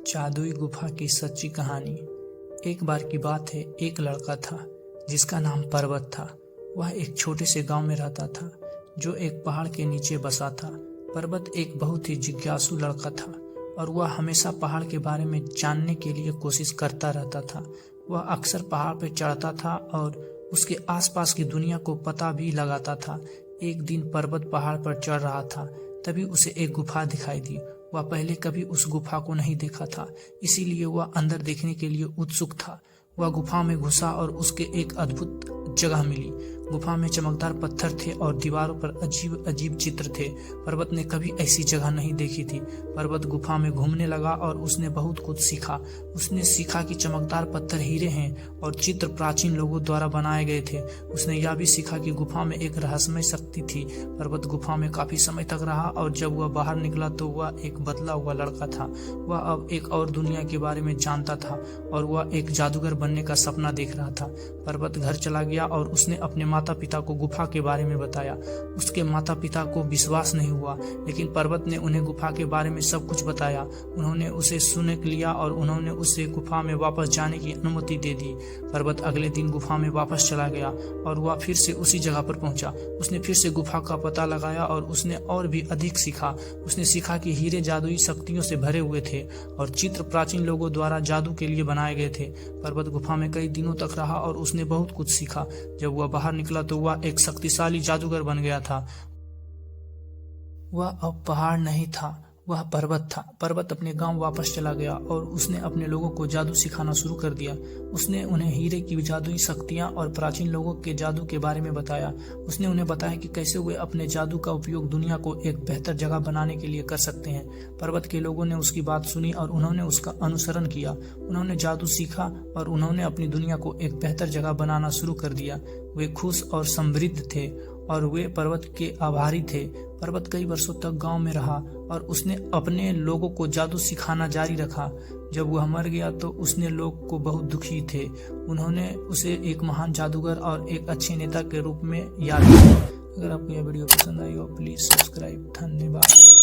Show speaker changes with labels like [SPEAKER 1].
[SPEAKER 1] जादुई गुफा की सच्ची कहानी। एक बार की बात है, एक लड़का था जिसका नाम पर्वत था। वह एक छोटे से गांव में रहता था जो एक पहाड़ के नीचे बसा था। पर्वत एक बहुत ही जिज्ञासु लड़का था और वह हमेशा पहाड़ के बारे में जानने के लिए कोशिश करता रहता था। वह अक्सर पहाड़ पर चढ़ता था और उसके आसपास की दुनिया को पता भी लगाता था। एक दिन पर्वत पहाड़ पर चढ़ रहा था, तभी उसे एक गुफा दिखाई दी। वह पहले कभी उस गुफा को नहीं देखा था, इसीलिए वह अंदर देखने के लिए उत्सुक था। वह गुफा में घुसा और उसके एक अद्भुत जगह मिली। गुफा में चमकदार पत्थर थे और दीवारों पर अजीब अजीब चित्र थे। पर्वत ने कभी ऐसी जगह नहीं देखी थी। पर्वत गुफा में घूमने लगा और उसने बहुत कुछ सीखा। उसने सीखा कि चमकदार पत्थर हीरे हैं और चित्र प्राचीन लोगों द्वारा बनाए गए थे। उसने यह भी सीखा कि गुफा में एक रहस्यमय शक्ति थी। पर्वत गुफा में काफी समय तक रहा और जब वह बाहर निकला तो वह एक बदला हुआ लड़का था। वह अब एक और दुनिया के बारे में जानता था और वह एक जादूगर बनने का सपना देख रहा था। पर्वत घर चला गया और उसने अपने माता पिता को गुफा के बारे में बताया। उसके माता पिता को विश्वास नहीं हुआ, लेकिन पर्वत ने उन्हें गुफा के बारे में सब कुछ बताया। उन्होंने उसे सुन लिया और उन्होंने उसे गुफा में वापस जाने की अनुमति दे दी। पर्वत अगले दिन गुफा में वापस चला गया और वह फिर से उसी जगह पर पहुंचा। उसने फिर से गुफा का पता लगाया और उसने और भी अधिक सीखा। उसने सीखा कि हीरे जादुई शक्तियों से भरे हुए थे और चित्र प्राचीन लोगों द्वारा जादू के लिए बनाए गए थे। पर्वत गुफा में कई दिनों तक रहा और उसने बहुत कुछ सीखा। जब वह बाहर निकला तो वह एक शक्तिशाली जादूगर बन गया था। वह अब पहाड़ नहीं था, वह पर्वत था। पर्वत अपने गांव वापस चला गया और उसने अपने लोगों को जादू सिखाना शुरू कर दिया। उसने उन्हें हीरे की जादुई शक्तियां और प्राचीन लोगों के जादू के बारे में बताया। उसने उन्हें बताया कि कैसे वे अपने जादू का उपयोग दुनिया को एक बेहतर जगह बनाने के लिए कर सकते हैं। पर्वत के लोगों ने उसकी बात सुनी और उन्होंने उसका अनुसरण किया। उन्होंने जादू सीखा और उन्होंने अपनी दुनिया को एक बेहतर जगह बनाना शुरू कर दिया। वे खुश और समृद्ध थे और वे पर्वत के आभारी थे। पर्वत कई वर्षों तक गांव में रहा और उसने अपने लोगों को जादू सिखाना जारी रखा। जब वह मर गया तो उसने लोग को बहुत दुखी थे। उन्होंने उसे एक महान जादूगर और एक अच्छे नेता के रूप में याद किया। अगर आपको यह वीडियो पसंद आई हो प्लीज सब्सक्राइब। धन्यवाद।